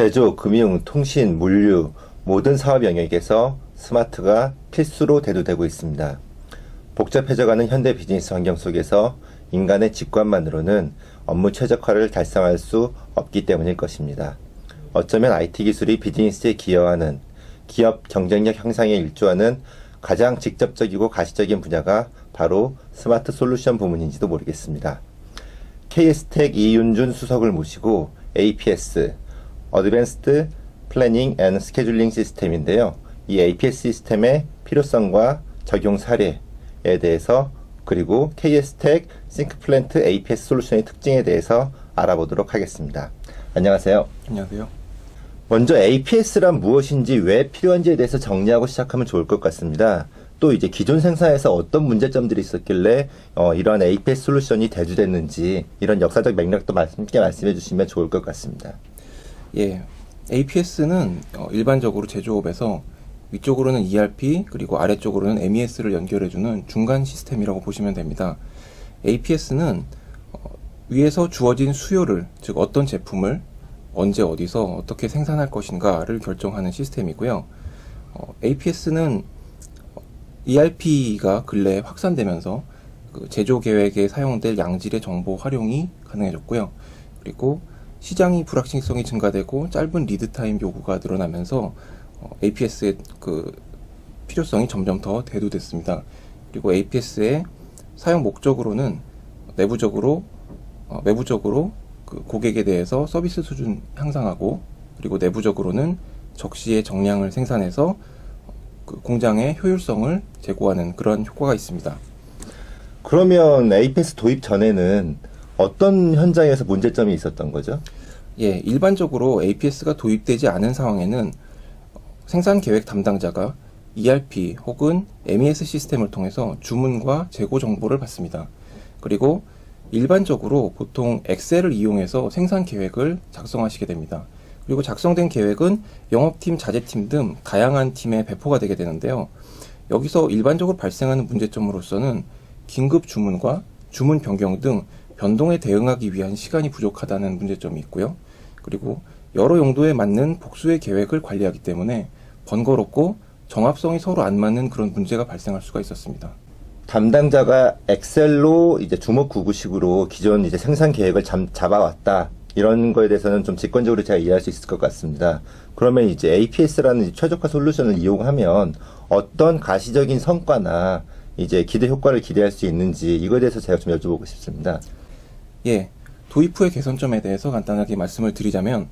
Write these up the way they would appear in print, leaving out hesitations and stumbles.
제조, 금융, 통신, 물류 모든 사업 영역에서 스마트가 필수로 대두되고 있습니다. 복잡해져가는 현대 비즈니스 환경 속에서 인간의 직관만으로는 업무 최적화를 달성할 수 없기 때문일 것입니다. 어쩌면 IT 기술이 비즈니스에 기여하는 기업 경쟁력 향상에 일조하는 가장 직접적이고 가시적인 분야가 바로 스마트 솔루션 부문인지도 모르겠습니다. KS텍 이윤준 수석을 모시고 APS, Advanced Planning and Scheduling 시스템인데요. 이 APS 시스템의 필요성과 적용 사례에 대해서 그리고 KS텍 싱크플랜트 APS 솔루션의 특징에 대해서 알아보도록 하겠습니다. 안녕하세요. 안녕하세요. 먼저 APS란 무엇인지 왜 필요한지에 대해서 정리하고 시작하면 좋을 것 같습니다. 또 이제 기존 생산에서 어떤 문제점들이 있었길래 이러한 APS 솔루션이 대두됐는지 이런 역사적 맥락도 함께 말씀해 주시면 좋을 것 같습니다. 예, APS는 일반적으로 제조업에서 위쪽으로는 ERP 그리고 아래쪽으로는 MES를 연결해주는 중간 시스템이라고 보시면 됩니다. APS는 위에서 주어진 수요를, 즉 어떤 제품을 언제 어디서 어떻게 생산할 것인가를 결정하는 시스템이고요. APS는 ERP가 근래에 확산되면서 그 제조 계획에 사용될 양질의 정보 활용이 가능해졌고요. 그리고 시장이 불확실성이 증가되고 짧은 리드 타임 요구가 늘어나면서 APS의 그 필요성이 점점 더 대두됐습니다. 그리고 APS의 사용 목적으로는 내부적으로 그 고객에 대해서 서비스 수준 향상하고, 그리고 내부적으로는 적시에 정량을 생산해서 그 공장의 효율성을 제고하는 그런 효과가 있습니다. 그러면 APS 도입 전에는 어떤 현장에서 문제점이 있었던 거죠? 예, 일반적으로 APS가 도입되지 않은 상황에는 생산 계획 담당자가 ERP 혹은 MES 시스템을 통해서 주문과 재고 정보를 받습니다. 그리고 일반적으로 보통 엑셀을 이용해서 생산 계획을 작성하시게 됩니다. 그리고 작성된 계획은 영업팀, 자재팀 등 다양한 팀에 배포가 되게 되는데요. 여기서 일반적으로 발생하는 문제점으로서는 긴급 주문과 주문 변경 등 변동에 대응하기 위한 시간이 부족하다는 문제점이 있고요. 그리고 여러 용도에 맞는 복수의 계획을 관리하기 때문에 번거롭고 정합성이 서로 안 맞는 그런 문제가 발생할 수가 있었습니다. 담당자가 엑셀로 이제 주먹구구식으로 기존 이제 생산 계획을 잡아왔다. 이런 거에 대해서는 좀 직관적으로 제가 이해할 수 있을 것 같습니다. 그러면 이제 APS라는 최적화 솔루션을 이용하면 어떤 가시적인 성과나 이제 기대 효과를 기대할 수 있는지 이거에 대해서 제가 좀 여쭤보고 싶습니다. 예, 도입 후의 개선점에 대해서 간단하게 말씀을 드리자면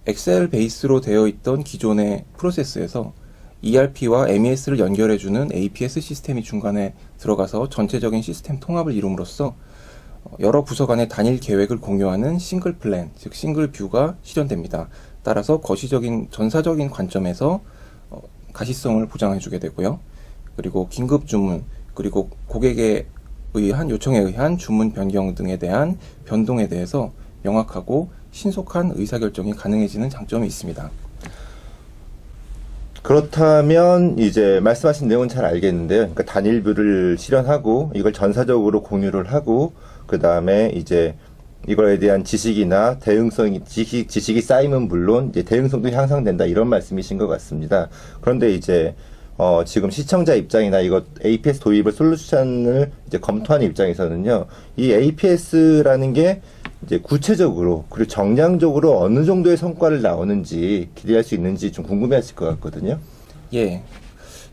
엑셀 베이스로 되어 있던 기존의 프로세스에서 ERP와 MES를 연결해주는 APS 시스템이 중간에 들어가서 전체적인 시스템 통합을 이룸으로써 여러 부서 간의 단일 계획을 공유하는 싱글 플랜, 즉 싱글 뷰가 실현됩니다. 따라서 거시적인 전사적인 관점에서 가시성을 보장해주게 되고요. 그리고 긴급 주문, 그리고 고객에 의한 요청에 의한 주문 변경 등에 대한 변동에 대해서 명확하고 신속한 의사결정이 가능해지는 장점이 있습니다. 그렇다면 이제 말씀하신 내용은 잘 알겠는데요. 그러니까 단일 뷰를 실현하고 이걸 전사적으로 공유를 하고 그 다음에 이제 이거에 대한 지식이나 대응성이 지식이 쌓이면 물론 이제 대응성도 향상된다 이런 말씀이신 것 같습니다. 그런데 이제 지금 시청자 입장이나 이거 APS 도입을 솔루션을 이제 검토하는 입장에서는요, 이 APS라는 게 이제 구체적으로 그리고 정량적으로 어느 정도의 성과를 나오는지 기대할 수 있는지 좀 궁금해하실 것 같거든요. 예,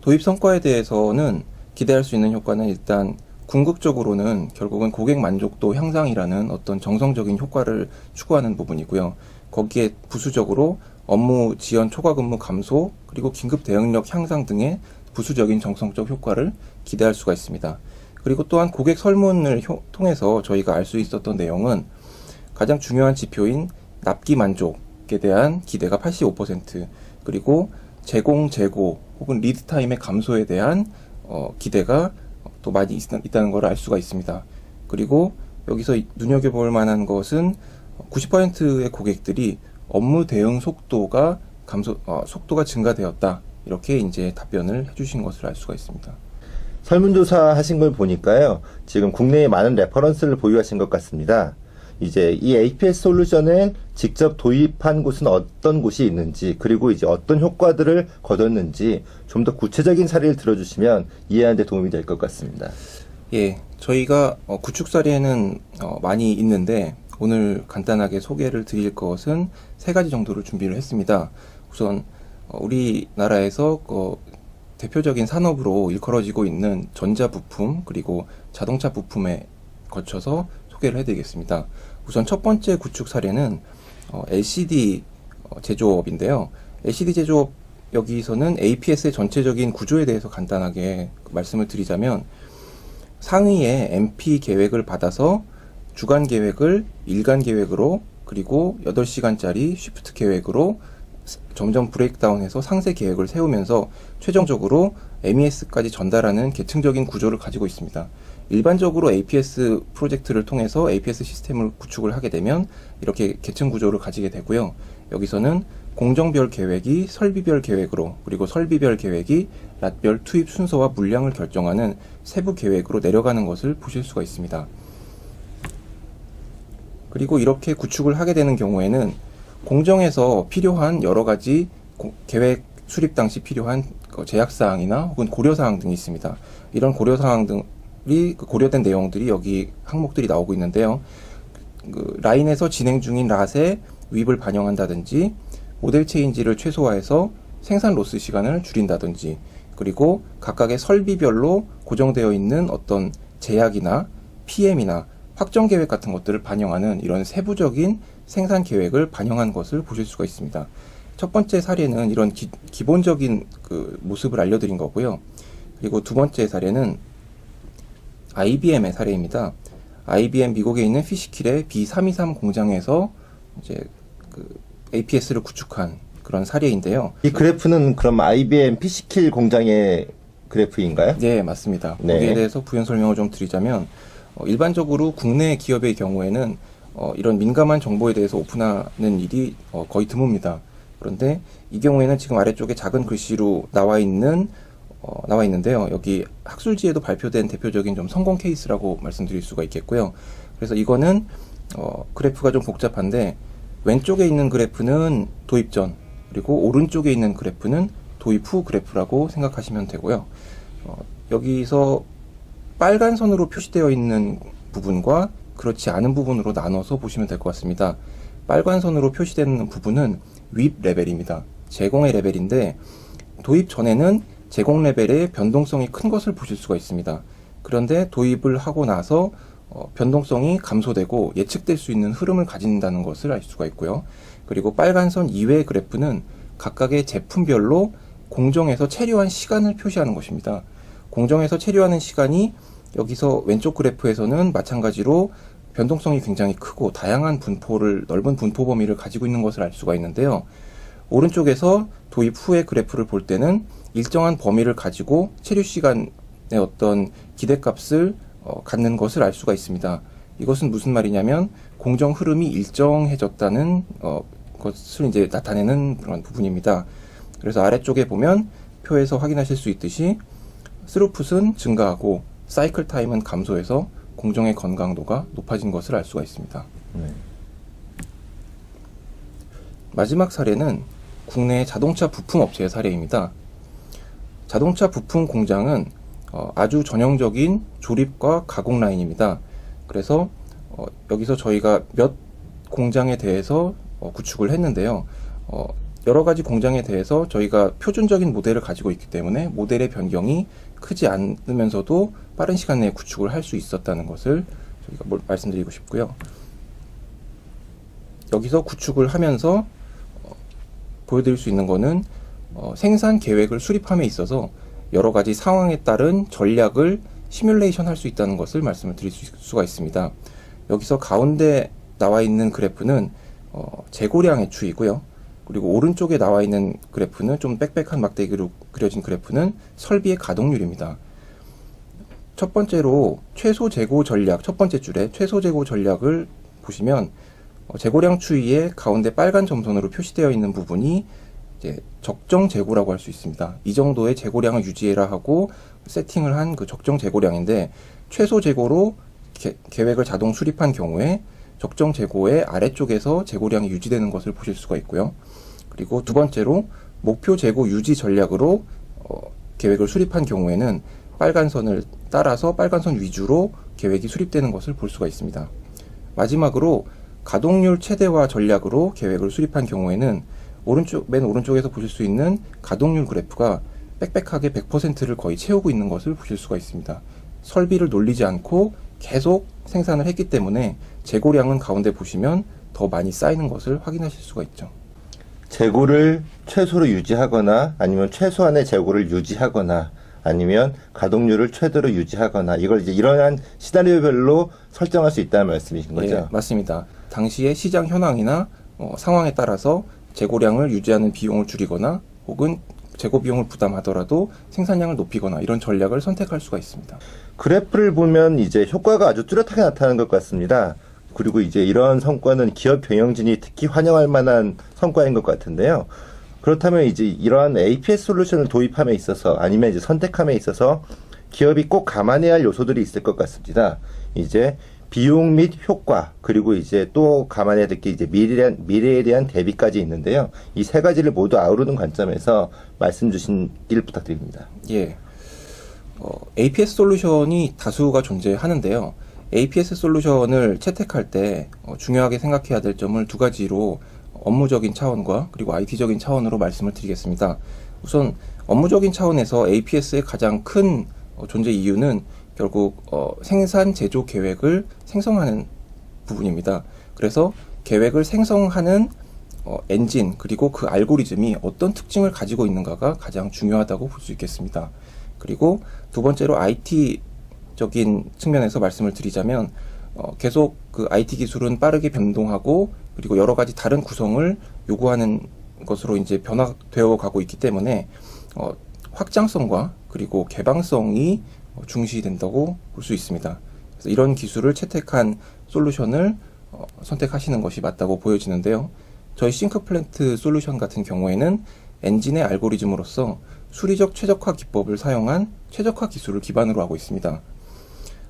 도입 성과에 대해서는 기대할 수 있는 효과는 일단 궁극적으로는 결국은 고객 만족도 향상이라는 어떤 정성적인 효과를 추구하는 부분이고요. 거기에 부수적으로 업무 지연 초과 근무 감소 그리고 긴급 대응력 향상 등의 부수적인 정성적 효과를 기대할 수가 있습니다. 그리고 또한 고객 설문을 통해서 저희가 알 수 있었던 내용은 가장 중요한 지표인 납기 만족에 대한 기대가 85%, 그리고 제공, 재고 혹은 리드 타임의 감소에 대한 기대가 또 많이 있다는 걸 알 수가 있습니다. 그리고 여기서 눈여겨볼 만한 것은 90%의 고객들이 업무 대응 속도가 증가되었다. 이렇게 이제 답변을 해주신 것을 알 수가 있습니다. 설문조사 하신 걸 보니까요, 지금 국내에 많은 레퍼런스를 보유하신 것 같습니다. 이제 이 APS 솔루션을 직접 도입한 곳은 어떤 곳이 있는지, 그리고 이제 어떤 효과들을 거뒀는지 좀 더 구체적인 사례를 들어주시면 이해하는 데 도움이 될 것 같습니다. 예, 저희가 구축 사례는 많이 있는데 오늘 간단하게 소개를 드릴 것은 세 가지 정도를 준비를 했습니다. 우선 우리나라에서 대표적인 산업으로 일컬어지고 있는 전자 부품 그리고 자동차 부품에 거쳐서 소개를 해드리겠습니다. 우선 첫 번째 구축 사례는 LCD 제조업인데요. LCD 제조업 여기서는 APS의 전체적인 구조에 대해서 간단하게 말씀을 드리자면 상위에 MP 계획을 받아서 주간 계획을 일간 계획으로 그리고 8시간짜리 쉬프트 계획으로 점점 브레이크다운해서 상세 계획을 세우면서 최종적으로 MES까지 전달하는 계층적인 구조를 가지고 있습니다. 일반적으로 APS 프로젝트를 통해서 APS 시스템을 구축을 하게 되면 이렇게 계층 구조를 가지게 되고요. 여기서는 공정별 계획이 설비별 계획으로 그리고 설비별 계획이 랏별 투입 순서와 물량을 결정하는 세부 계획으로 내려가는 것을 보실 수가 있습니다. 그리고 이렇게 구축을 하게 되는 경우에는 공정에서 필요한 여러 가지 계획 수립 당시 필요한 제약사항이나 혹은 고려사항 등이 있습니다. 이런 고려사항 등이 고려된 내용들이 여기 항목들이 나오고 있는데요. 라인에서 진행 중인 랏에 유입을 반영한다든지 모델 체인지를 최소화해서 생산 로스 시간을 줄인다든지 그리고 각각의 설비별로 고정되어 있는 어떤 제약이나 PM이나 확정 계획 같은 것들을 반영하는 이런 세부적인 생산 계획을 반영한 것을 보실 수가 있습니다. 첫 번째 사례는 이런 기본적인 모습을 알려드린 거고요. 그리고 두 번째 사례는 IBM의 사례입니다. IBM 미국에 있는 피시킬의 B323 공장에서 이제 APS를 구축한 그런 사례인데요. 이 그래프는 그럼 IBM 피시킬 공장의 그래프인가요? 네, 맞습니다. 네. 거기에 대해서 부연 설명을 좀 드리자면 일반적으로 국내 기업의 경우에는 이런 민감한 정보에 대해서 오픈하는 일이 거의 드뭅니다. 그런데 이 경우에는 지금 아래쪽에 작은 글씨로 나와 있는데요. 여기 학술지에도 발표된 대표적인 좀 성공 케이스라고 말씀드릴 수가 있겠고요. 그래서 이거는 그래프가 좀 복잡한데 왼쪽에 있는 그래프는 도입 전 그리고 오른쪽에 있는 그래프는 도입 후 그래프라고 생각하시면 되고요. 여기서 빨간 선으로 표시되어 있는 부분과 그렇지 않은 부분으로 나눠서 보시면 될 것 같습니다. 빨간 선으로 표시되는 부분은 윗 레벨입니다. 제공의 레벨인데 도입 전에는 제공 레벨의 변동성이 큰 것을 보실 수가 있습니다. 그런데 도입을 하고 나서 변동성이 감소되고 예측될 수 있는 흐름을 가진다는 것을 알 수가 있고요. 그리고 빨간 선 이외의 그래프는 각각의 제품별로 공정에서 체류한 시간을 표시하는 것입니다. 공정에서 체류하는 시간이 여기서 왼쪽 그래프에서는 마찬가지로 변동성이 굉장히 크고 다양한 넓은 분포 범위를 가지고 있는 것을 알 수가 있는데요. 오른쪽에서 도입 후의 그래프를 볼 때는 일정한 범위를 가지고 체류 시간의 어떤 기대값을 갖는 것을 알 수가 있습니다. 이것은 무슨 말이냐면 공정 흐름이 일정해졌다는 것을 이제 나타내는 그런 부분입니다. 그래서 아래쪽에 보면 표에서 확인하실 수 있듯이 스루풋은 증가하고 사이클 타임은 감소해서 공정의 건강도가 높아진 것을 알 수가 있습니다. 마지막 사례는 국내 자동차 부품 업체의 사례입니다. 자동차 부품 공장은 아주 전형적인 조립과 가공 라인입니다. 그래서 여기서 저희가 몇 공장에 대해서 구축을 했는데요. 여러 가지 공장에 대해서 저희가 표준적인 모델을 가지고 있기 때문에 모델의 변경이 크지 않으면서도 빠른 시간 내에 구축을 할 수 있었다는 것을 저희가 말씀드리고 싶고요. 여기서 구축을 하면서 보여드릴 수 있는 것은 생산 계획을 수립함에 있어서 여러 가지 상황에 따른 전략을 시뮬레이션 할 수 있다는 것을 말씀을 드릴 수가 있습니다. 여기서 가운데 나와 있는 그래프는 재고량의 추이고요. 그리고 오른쪽에 나와 있는 그래프는 좀 빽빽한 막대기로 그려진 그래프는 설비의 가동률입니다. 첫 번째로 최소 재고 전략, 첫 번째 줄에 최소 재고 전략을 보시면 재고량 추이의 가운데 빨간 점선으로 표시되어 있는 부분이 이제 적정 재고라고 할 수 있습니다. 이 정도의 재고량을 유지해라 하고 세팅을 한 그 적정 재고량인데 최소 재고로 계획을 자동 수립한 경우에 적정 재고의 아래쪽에서 재고량이 유지되는 것을 보실 수가 있고요. 그리고 두 번째로 목표 재고 유지 전략으로 계획을 수립한 경우에는 빨간 선을 따라서 빨간 선 위주로 계획이 수립되는 것을 볼 수가 있습니다. 마지막으로 가동률 최대화 전략으로 계획을 수립한 경우에는 맨 오른쪽에서 보실 수 있는 가동률 그래프가 빽빽하게 100%를 거의 채우고 있는 것을 보실 수가 있습니다. 설비를 놀리지 않고 계속 생산을 했기 때문에 재고량은 가운데 보시면 더 많이 쌓이는 것을 확인하실 수가 있죠. 재고를 최소로 유지하거나 아니면 최소한의 재고를 유지하거나 아니면 가동률을 최대로 유지하거나 이걸 이제 이러한 시나리오별로 설정할 수 있다는 말씀이신 거죠? 예, 맞습니다. 당시의 시장 현황이나 상황에 따라서 재고량을 유지하는 비용을 줄이거나 혹은 재고 비용을 부담하더라도 생산량을 높이거나 이런 전략을 선택할 수가 있습니다. 그래프를 보면 이제 효과가 아주 뚜렷하게 나타나는 것 같습니다. 그리고 이제 이런 성과는 기업 경영진이 특히 환영할 만한 성과인 것 같은데요. 그렇다면 이제 이러한 APS 솔루션을 도입함에 있어서 아니면 이제 선택함에 있어서 기업이 꼭 감안해야 할 요소들이 있을 것 같습니다. 이제 비용 및 효과, 그리고 이제 또 감안해야 될 게 이제 미래에 대한 대비까지 있는데요. 이 세 가지를 모두 아우르는 관점에서 말씀 주시길 부탁드립니다. 예. APS 솔루션이 다수가 존재하는데요. APS 솔루션을 채택할 때 중요하게 생각해야 될 점을 두 가지로 업무적인 차원과 그리고 IT적인 차원으로 말씀을 드리겠습니다. 우선 업무적인 차원에서 APS의 가장 큰 존재 이유는 결국 생산 제조 계획을 생성하는 부분입니다. 그래서 계획을 생성하는 엔진 그리고 그 알고리즘이 어떤 특징을 가지고 있는가가 가장 중요하다고 볼 수 있겠습니다. 그리고 두 번째로 IT적인 측면에서 말씀을 드리자면 계속 그 IT 기술은 빠르게 변동하고 그리고 여러 가지 다른 구성을 요구하는 것으로 이제 변화되어 가고 있기 때문에 확장성과 그리고 개방성이 중시된다고 볼 수 있습니다. 그래서 이런 기술을 채택한 솔루션을 선택하시는 것이 맞다고 보여지는데요. 저희 싱크플랜트 솔루션 같은 경우에는 엔진의 알고리즘으로서 수리적 최적화 기법을 사용한 최적화 기술을 기반으로 하고 있습니다.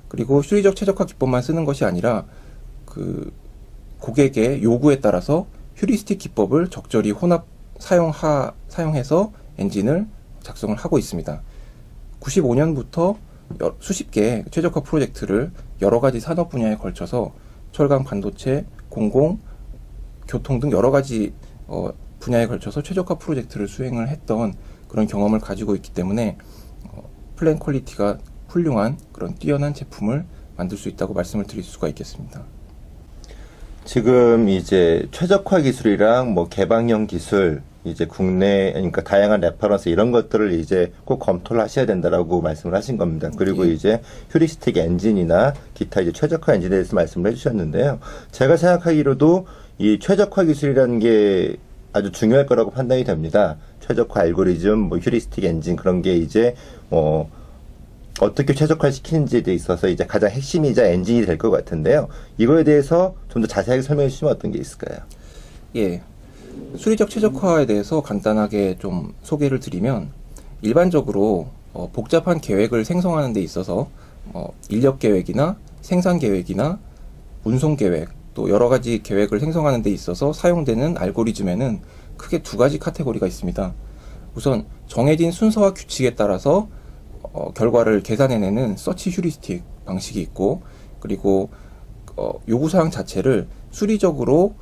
그리고 수리적 최적화 기법만 쓰는 것이 아니라 그 고객의 요구에 따라서 휴리스틱 기법을 적절히 사용해서 엔진을 작성을 하고 있습니다. 95년부터 수십 개의 최적화 프로젝트를 여러 가지 산업 분야에 걸쳐서 철강, 반도체, 공공, 교통 등 여러 가지 분야에 걸쳐서 최적화 프로젝트를 수행을 했던 그런 경험을 가지고 있기 때문에 플랜 퀄리티가 훌륭한 그런 뛰어난 제품을 만들 수 있다고 말씀을 드릴 수가 있겠습니다. 지금 이제 최적화 기술이랑 뭐 개방형 기술, 이제 국내, 그러니까 다양한 레퍼런스 이런 것들을 이제 꼭 검토를 하셔야 된다라고 말씀을 하신 겁니다. 그리고 이제 휴리스틱 엔진이나 기타 이제 최적화 엔진에 대해서 말씀을 해주셨는데요. 제가 생각하기로도 이 최적화 기술이라는 게 아주 중요할 거라고 판단이 됩니다. 최적화 알고리즘, 뭐 휴리스틱 엔진 그런 게 이제 어떻게 최적화시키는지에 대 있어서 이제 가장 핵심이자 엔진이 될 것 같은데요. 이거에 대해서 좀 더 자세하게 설명해 주시면 어떤 게 있을까요? 예. 수리적 최적화에 대해서 간단하게 좀 소개를 드리면 일반적으로 복잡한 계획을 생성하는 데 있어서 인력 계획이나 생산 계획이나 운송 계획 또 여러 가지 계획을 생성하는 데 있어서 사용되는 알고리즘에는 크게 두 가지 카테고리가 있습니다. 우선 정해진 순서와 규칙에 따라서 결과를 계산해내는 서치 휴리스틱 방식이 있고 그리고 요구사항 자체를 수리적으로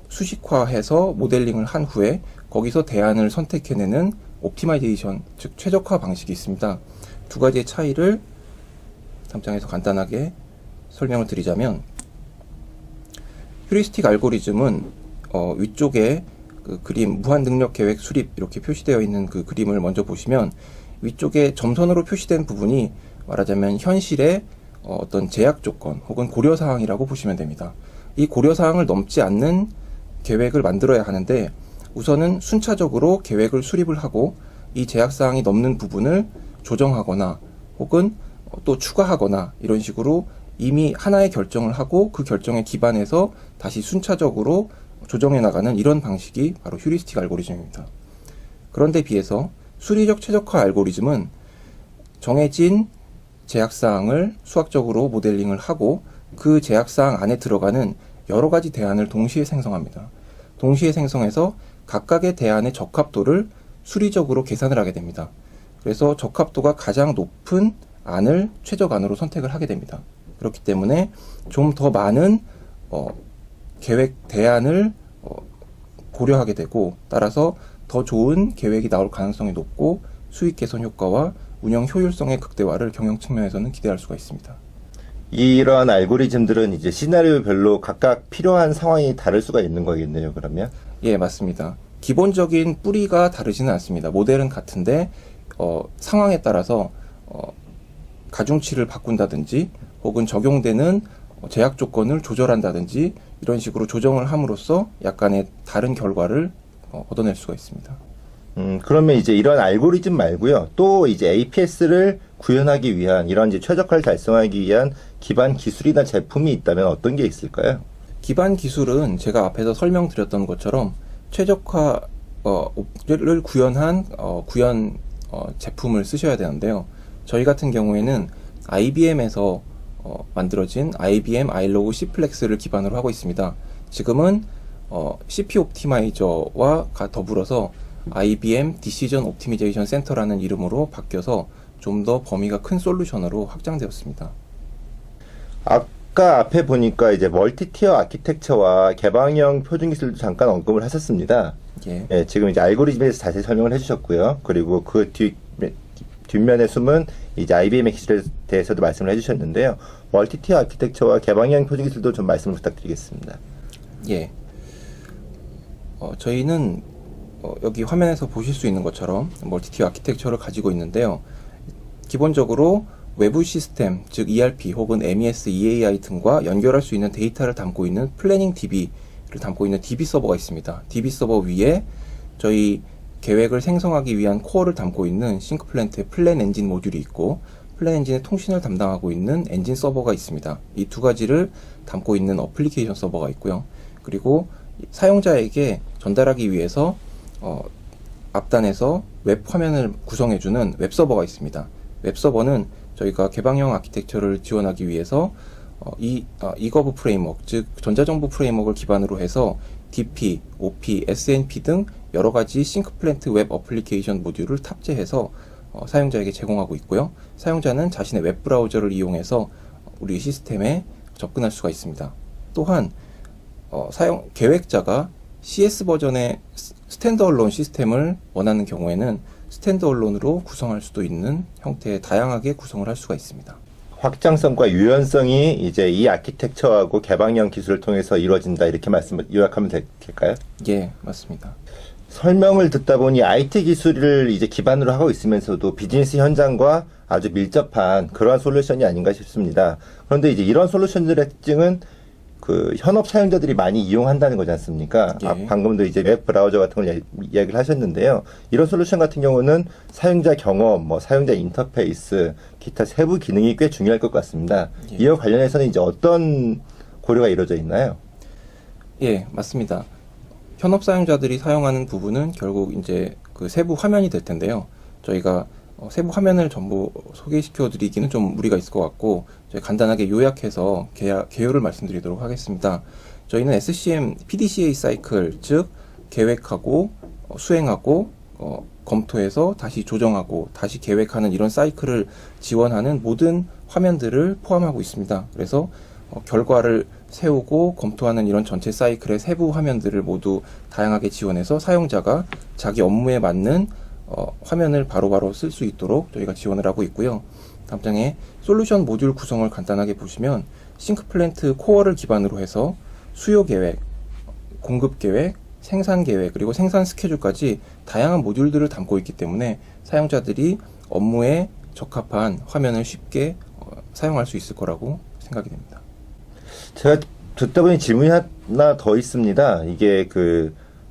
수식화해서 모델링을 한 후에 거기서 대안을 선택해내는 옵티마이제이션, 즉 최적화 방식이 있습니다. 두 가지의 차이를 3장에서 간단하게 설명을 드리자면 휴리스틱 알고리즘은 위쪽에 그 그림 무한능력 계획 수립 이렇게 표시되어 있는 그 그림을 먼저 보시면 위쪽에 점선으로 표시된 부분이 말하자면 현실의 어떤 제약 조건 혹은 고려사항이라고 보시면 됩니다. 이 고려사항을 넘지 않는 계획을 만들어야 하는데 우선은 순차적으로 계획을 수립을 하고 이 제약사항이 넘는 부분을 조정하거나 혹은 또 추가하거나 이런 식으로 이미 하나의 결정을 하고 그 결정에 기반해서 다시 순차적으로 조정해 나가는 이런 방식이 바로 휴리스틱 알고리즘입니다. 그런데 비해서 수리적 최적화 알고리즘은 정해진 제약사항을 수학적으로 모델링을 하고 그 제약사항 안에 들어가는 여러 가지 대안을 동시에 생성합니다. 동시에 생성해서 각각의 대안의 적합도를 수리적으로 계산을 하게 됩니다. 그래서 적합도가 가장 높은 안을 최적안으로 선택을 하게 됩니다. 그렇기 때문에 좀 더 많은 계획 대안을 고려하게 되고, 따라서 더 좋은 계획이 나올 가능성이 높고 수익 개선 효과와 운영 효율성의 극대화를 경영 측면에서는 기대할 수가 있습니다. 이러한 알고리즘들은 이제 시나리오별로 각각 필요한 상황이 다를 수가 있는 거겠네요, 그러면? 예, 맞습니다. 기본적인 뿌리가 다르지는 않습니다. 모델은 같은데 상황에 따라서 가중치를 바꾼다든지 혹은 적용되는 제약 조건을 조절한다든지 이런 식으로 조정을 함으로써 약간의 다른 결과를 얻어낼 수가 있습니다. 그러면 이제 이런 알고리즘 말고요. 또 이제 APS를 구현하기 위한 이런 이제 최적화를 달성하기 위한 기반 기술이나 제품이 있다면 어떤 게 있을까요? 기반 기술은 제가 앞에서 설명드렸던 것처럼 최적화를 구현한 구현 제품을 쓰셔야 되는데요. 저희 같은 경우에는 IBM에서 만들어진 IBM iLog C플렉스를 기반으로 하고 있습니다. 지금은 CP 옵티마이저와 더불어서 IBM 디시전 옵티미제이션 센터라는 이름으로 바뀌어서 좀 더 범위가 큰 솔루션으로 확장되었습니다. 아까 앞에 보니까 이제 멀티티어 아키텍처와 개방형 표준 기술도 잠깐 언급을 하셨습니다. 예. 예, 지금 이제 알고리즘에서 자세히 설명을 해주셨고요. 그리고 그 뒷면에 숨은 이제 IBM의 기술에 대해서도 말씀을 해주셨는데요. 멀티티어 아키텍처와 개방형 표준 기술도 좀 말씀을 부탁드리겠습니다. 예. 저희는 여기 화면에서 보실 수 있는 것처럼 멀티티어 아키텍처를 가지고 있는데요. 기본적으로 외부 시스템, 즉 ERP 혹은 MES, EAI 등과 연결할 수 있는 데이터를 담고 있는 플래닝 DB를 담고 있는 DB 서버가 있습니다. DB 서버 위에 저희 계획을 생성하기 위한 코어를 담고 있는 싱크플랜트의 플랜 엔진 모듈이 있고, 플랜 엔진의 통신을 담당하고 있는 엔진 서버가 있습니다. 이 두 가지를 담고 있는 어플리케이션 서버가 있고요. 그리고 사용자에게 전달하기 위해서 앞단에서 웹 화면을 구성해주는 웹 서버가 있습니다. 웹 서버는 저희가 개방형 아키텍처를 지원하기 위해서 이거브 프레임워크, 즉 전자정보 프레임워크를 기반으로 해서 DP, OP, SNP 등 여러 가지 싱크플랜트 웹 어플리케이션 모듈을 탑재해서 사용자에게 제공하고 있고요. 사용자는 자신의 웹 브라우저를 이용해서 우리 시스템에 접근할 수가 있습니다. 또한 계획자가 CS 버전의 스탠드얼론 시스템을 원하는 경우에는 스탠드얼론으로 구성할 수도 있는 형태의 다양하게 구성을 할 수가 있습니다. 확장성과 유연성이 이제 이 아키텍처하고 개방형 기술을 통해서 이루어진다, 이렇게 요약하면 될까요? 예, 맞습니다. 설명을 듣다 보니 IT 기술을 이제 기반으로 하고 있으면서도 비즈니스 현장과 아주 밀접한 그러한 솔루션이 아닌가 싶습니다. 그런데 이제 이런 솔루션들의 특징은 그 현업 사용자들이 많이 이용한다는 거지 않습니까? 예. 방금도 이제 웹 브라우저 같은 걸 이야기를 하셨는데요. 이런 솔루션 같은 경우는 사용자 경험, 사용자 인터페이스, 기타 세부 기능이 꽤 중요할 것 같습니다. 예. 이와 관련해서는 이제 어떤 고려가 이루어져 있나요? 예, 맞습니다. 현업 사용자들이 사용하는 부분은 결국 이제 그 세부 화면이 될 텐데요. 저희가 세부 화면을 전부 소개시켜 드리기는 좀 무리가 있을 것 같고, 저희 간단하게 요약해서 개요를 말씀드리도록 하겠습니다. 저희는 SCM PDCA 사이클, 즉 계획하고 수행하고 검토해서 다시 조정하고 다시 계획하는 이런 사이클을 지원하는 모든 화면들을 포함하고 있습니다. 그래서 결과를 세우고 검토하는 이런 전체 사이클의 세부 화면들을 모두 다양하게 지원해서 사용자가 자기 업무에 맞는 화면을 바로바로 쓸 수 있도록 저희가 지원을 하고 있고요. 다음 장에 솔루션 모듈 구성을 간단하게 보시면 싱크플랜트 코어를 기반으로 해서 수요 계획, 공급 계획, 생산 계획, 그리고 생산 스케줄까지 다양한 모듈들을 담고 있기 때문에 사용자들이 업무에 적합한 화면을 쉽게 사용할 수 있을 거라고 생각이 됩니다. 제가 듣다 보니 질문이 하나 더 있습니다. 이게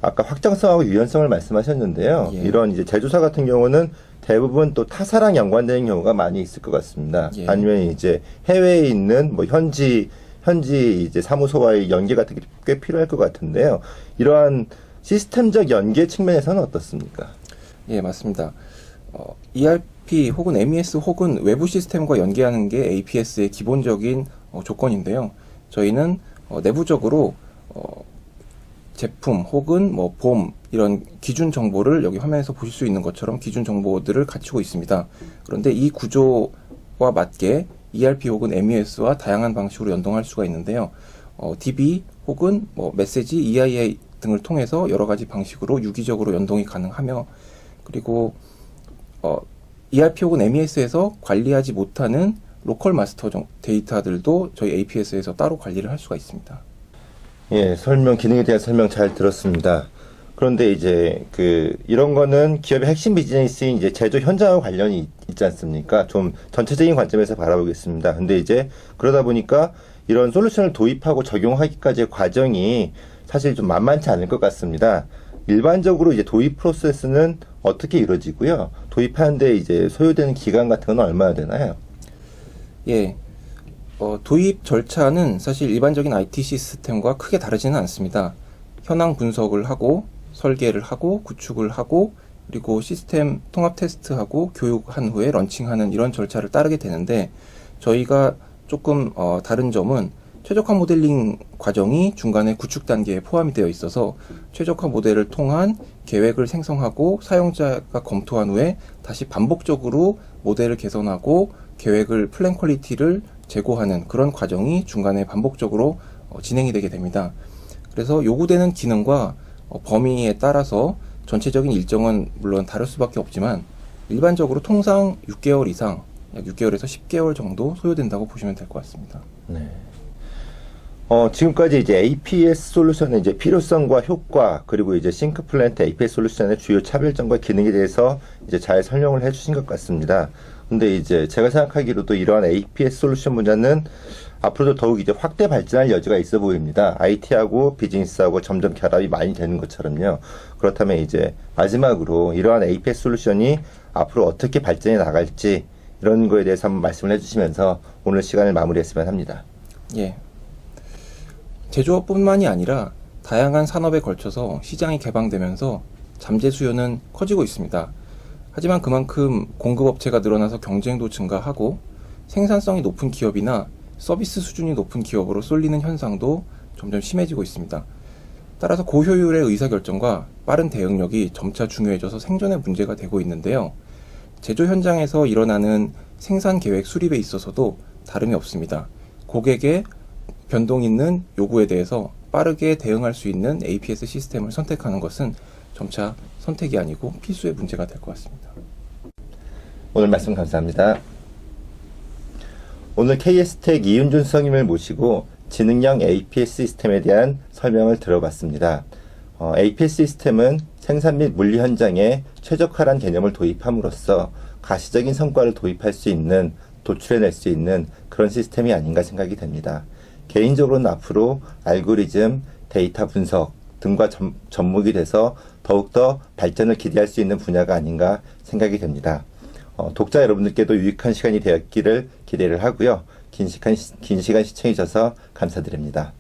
아까 확장성하고 유연성을 말씀하셨는데요. 예. 이런 이제 제조사 같은 경우는 대부분 또 타사랑 연관되는 경우가 많이 있을 것 같습니다. 예. 아니면 이제 해외에 있는 현지 이제 사무소와의 연계 같은 게 꽤 필요할 것 같은데요. 이러한 시스템적 연계 측면에서는 어떻습니까? 예, 맞습니다. ERP 혹은 MES 혹은 외부 시스템과 연계하는 게 APS의 기본적인 조건인데요. 저희는 내부적으로 제품 혹은 뭐 봄 이런 기준 정보를 여기 화면에서 보실 수 있는 것처럼 기준 정보들을 갖추고 있습니다. 그런데 이 구조와 맞게 ERP 혹은 MES와 다양한 방식으로 연동할 수가 있는데요. DB 혹은 뭐 메시지, EIA 등을 통해서 여러 가지 방식으로 유기적으로 연동이 가능하며, 그리고 ERP 혹은 MES에서 관리하지 못하는 로컬 마스터 데이터들도 저희 APS에서 따로 관리를 할 수가 있습니다. 예, 기능에 대한 설명 잘 들었습니다. 그런데 이제 이런 거는 기업의 핵심 비즈니스인 이제 제조 현장과 관련이 있지 않습니까? 좀 전체적인 관점에서 바라보겠습니다. 근데 이제 그러다 보니까 이런 솔루션을 도입하고 적용하기까지의 과정이 사실 좀 만만치 않을 것 같습니다. 일반적으로 이제 도입 프로세스는 어떻게 이루어지고요? 도입하는데 이제 소요되는 기간 같은 건 얼마나 되나요? 예. 도입 절차는 사실 일반적인 IT 시스템과 크게 다르지는 않습니다. 현황 분석을 하고, 설계를 하고, 구축을 하고, 그리고 시스템 통합 테스트하고, 교육한 후에 런칭하는 이런 절차를 따르게 되는데, 저희가 조금 다른 점은 최적화 모델링 과정이 중간에 구축 단계에 포함이 되어 있어서 최적화 모델을 통한 계획을 생성하고 사용자가 검토한 후에 다시 반복적으로 모델을 개선하고 계획을 플랜 퀄리티를 제고하는 그런 과정이 중간에 반복적으로 진행이 되게 됩니다. 그래서 요구되는 기능과 범위에 따라서 전체적인 일정은 물론 다를 수밖에 없지만 일반적으로 통상 6개월 이상, 약 6개월에서 10개월 정도 소요된다고 보시면 될 것 같습니다. 네. 지금까지 이제 APS 솔루션의 이제 필요성과 효과, 그리고 이제 싱크플랜트 APS 솔루션의 주요 차별점과 기능에 대해서 이제 잘 설명을 해주신 것 같습니다. 근데 이제 제가 생각하기로도 이러한 APS 솔루션 분야는 앞으로도 더욱 이제 확대 발전할 여지가 있어 보입니다. IT하고 비즈니스하고 점점 결합이 많이 되는 것처럼요. 그렇다면 이제 마지막으로 이러한 APS 솔루션이 앞으로 어떻게 발전해 나갈지 이런 거에 대해서 한번 말씀을 해주시면서 오늘 시간을 마무리했으면 합니다. 예. 제조업뿐만이 아니라 다양한 산업에 걸쳐서 시장이 개방되면서 잠재 수요는 커지고 있습니다. 하지만 그만큼 공급업체가 늘어나서 경쟁도 증가하고 생산성이 높은 기업이나 서비스 수준이 높은 기업으로 쏠리는 현상도 점점 심해지고 있습니다. 따라서 고효율의 의사결정과 빠른 대응력이 점차 중요해져서 생존의 문제가 되고 있는데요. 제조 현장에서 일어나는 생산 계획 수립에 있어서도 다름이 없습니다. 고객의 변동 있는 요구에 대해서 빠르게 대응할 수 있는 APS 시스템을 선택하는 것은 점차 선택이 아니고 필수의 문제가 될 것 같습니다. 오늘 말씀 감사합니다. 오늘 KS텍 이윤준 수석님을 모시고 지능형 APS 시스템에 대한 설명을 들어봤습니다. APS 시스템은 생산 및 물리 현장에 최적화란 개념을 도입함으로써 가시적인 성과를 도출해낼 수 있는 그런 시스템이 아닌가 생각이 됩니다. 개인적으로는 앞으로 알고리즘, 데이터 분석 등과 접목이 돼서 더욱더 발전을 기대할 수 있는 분야가 아닌가 생각이 됩니다. 독자 여러분들께도 유익한 시간이 되었기를 기대를 하고요. 긴 시간 시청해 주셔서 감사드립니다.